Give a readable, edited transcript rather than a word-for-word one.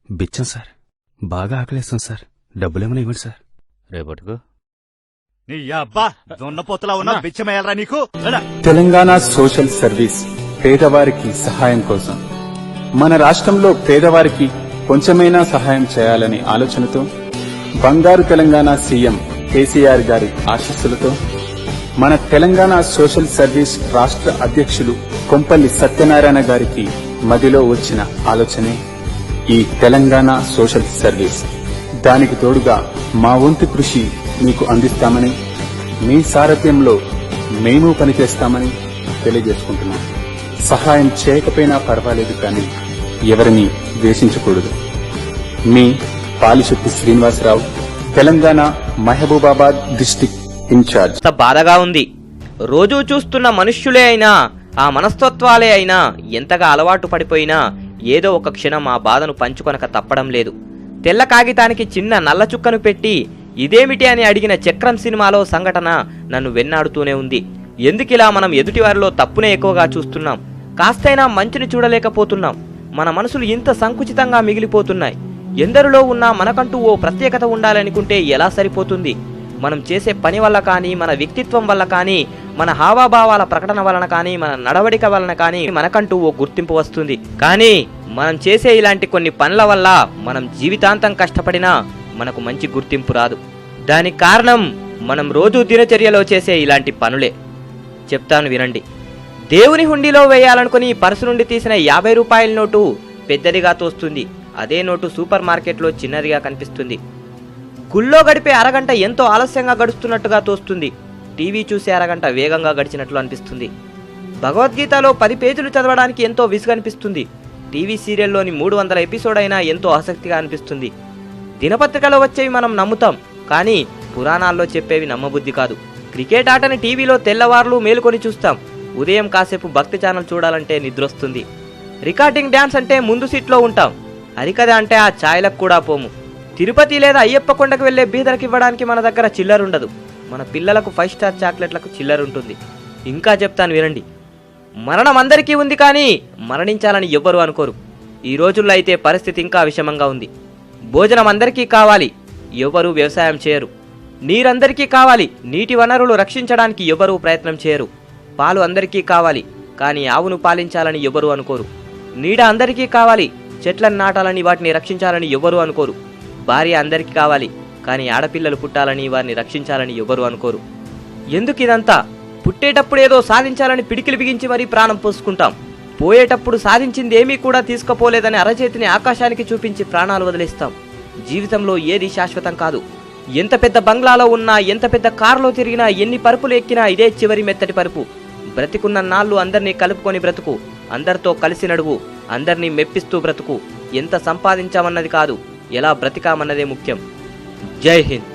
బిచ్చం సార్, బాగా ఆకలేస్తాం సార్. డబ్బులేమైనా ఇవ్వండి సార్. రేపటికు నీ అబ్బా దున్నపోతలా ఉన్నా బిచ్చమేయాలరా నీకు. తెలంగాణ సోషల్ సర్వీస్ పేదవారికి సహాయం కోసం మన రాష్ట్రంలో పేదవారికి కొంచెమైనా సహాయం చేయాలనే ఆలోచనతో బంగారు తెలంగాణ సీఎం కేసీఆర్ గారి ఆశీస్సులతో మన తెలంగాణ సోషల్ సర్వీస్ రాష్ట్ర అధ్యక్షులు కొంపల్లి సత్యనారాయణ గారికి మదిలో వచ్చిన ఆలోచనే ఈ తెలంగాణ సోషల్ సర్వీస్. దానికి తోడుగా మా వంతు కృషి మీకు అందిస్తామని, మీ సారథ్యంలో మేము పనిచేస్తామని తెలియజేసుకుంటున్నాం. సహాయం చేయకపోయినా పర్వాలేదు, కానీ ఎవరిని ద్వేషించకూడదు. మీ పాలిశెట్టి శ్రీనివాసరావు, తెలంగాణ మహబూబాబాద్ డిస్టిక్ ఇన్ఛార్జ్. బాధగా ఉంది. రోజూ చూస్తున్న మనుష్యులే అయినా, ఆ మనస్తత్వాలే అయినా ఎంతగా అలవాటు పడిపోయినా ఏదో ఒక క్షణం ఆ బాధను పంచుకొనక తప్పడం లేదు. తెల్ల కాగితానికి చిన్న నల్ల చుక్కను పెట్టి ఇదేమిటి అని అడిగిన చక్రం సినిమాలో సంఘటన నన్ను వెన్నాడుతూనే ఉంది. ఎందుకిలా మనం ఎదుటివారిలో తప్పునే ఎక్కువగా చూస్తున్నాం? కాస్తైనా మంచిని చూడలేకపోతున్నాం. మన మనసులు ఇంత సంకుచితంగా మిగిలిపోతున్నాయి. ఎందరిలో ఉన్నా మనకంటూ ఓ ప్రత్యేకత ఉండాలనుకుంటే ఎలా సరిపోతుంది? మనం చేసే పని వల్ల కానీ, మన వ్యక్తిత్వం వల్ల కానీ, మన హావాభావాల ప్రకటన వలన కానీ, మన నడవడిక వలన కానీ మనకంటూ ఓ గుర్తింపు వస్తుంది. కానీ మనం చేసే ఇలాంటి కొన్ని పనుల వల్ల మనం జీవితాంతం కష్టపడినా మనకు మంచి గుర్తింపు రాదు. దానికి కారణం మనం రోజు దినచర్యలో చేసే ఇలాంటి పనులే. చెప్తాను వినండి. దేవుని హుండీలో వేయాలనుకుని పర్సు నుండి తీసిన 50 రూపాయల నోటు పెద్దదిగా తోస్తుంది. అదే నోటు సూపర్ మార్కెట్లో చిన్నదిగా కనిపిస్తుంది. గుళ్ళో గడిపే అరగంట ఎంతో ఆలస్యంగా గడుస్తున్నట్టుగా తోస్తుంది. టీవీ చూసే అరగంట వేగంగా గడిచినట్లు అనిపిస్తుంది. భగవద్గీతలో 10 పేజీలు చదవడానికి ఎంతో విసుగనిపిస్తుంది. టీవీ సీరియల్లోని 300 ఎపిసోడ్ అయినా ఎంతో ఆసక్తిగా అనిపిస్తుంది. దినపత్రికలో వచ్చేవి మనం నమ్ముతాం, కానీ పురాణాల్లో చెప్పేవి నమ్మబుద్ధి కాదు. క్రికెట్ ఆటని టీవీలో తెల్లవార్లు మేలుకొని చూస్తాం. ఉదయం కాసేపు భక్తి ఛానల్ చూడాలంటే నిద్రొస్తుంది. రికార్డింగ్ డ్యాన్స్ అంటే ముందు సీట్లో ఉంటాం. హరికథ అంటే ఆ ఛాయలకు కూడా పోము. తిరుపతి లేదా అయ్యప్ప కొండకు వెళ్లే బీదలకు ఇవ్వడానికి మన దగ్గర చిల్లరుండదు. మన పిల్లలకు 5 స్టార్ చాక్లెట్లకు చిల్లరుంటుంది. ఇంకా చెప్తాను వినండి. మరణం అందరికీ ఉంది, కానీ మరణించాలని ఎవ్వరూ అనుకోరు. ఈ రోజుల్లో అయితే పరిస్థితి ఇంకా విషమంగా ఉంది. భోజనం అందరికీ కావాలి, ఎవ్వరూ వ్యవసాయం చేయరు. నీరందరికీ కావాలి, నీటి వనరులు రక్షించడానికి ఎవ్వరూ ప్రయత్నం చేయరు. పాలు అందరికీ కావాలి, కానీ ఆవును పాలించాలని ఎవ్వరూ అనుకోరు. నీడ అందరికీ కావాలి, చెట్లను నాటాలని, వాటిని రక్షించాలని ఎవ్వరూ అనుకోరు. భార్య అందరికీ కావాలి, కానీ ఆడపిల్లలు పుట్టాలని, వారిని రక్షించాలని ఎవ్వరూ అనుకోరు. ఎందుకు ఇదంతా? పుట్టేటప్పుడు ఏదో సాధించాలని పిడికిలు బిగించి మరీ ప్రాణం పోసుకుంటాం. పోయేటప్పుడు సాధించింది ఏమీ కూడా తీసుకుపోలేదని అరచేతిని ఆకాశానికి చూపించి ప్రాణాలు వదిలేస్తాం. జీవితంలో ఏది శాశ్వతం కాదు. ఎంత పెద్ద బంగ్లాలో ఉన్నా, ఎంత పెద్ద కారులో తిరిగినా, ఎన్ని పరుపులు ఎక్కినా ఇదే చివరి మెత్తటి పరుపు. బ్రతికున్న నాళ్ళు అందరినీ కలుపుకొని బ్రతుకు, అందరితో కలిసి నడువు, అందరినీ మెప్పిస్తూ బ్రతుకు. ఎంత సంపాదించామన్నది కాదు, ఎలా బ్రతికామన్నదే ముఖ్యం. జై హింద్.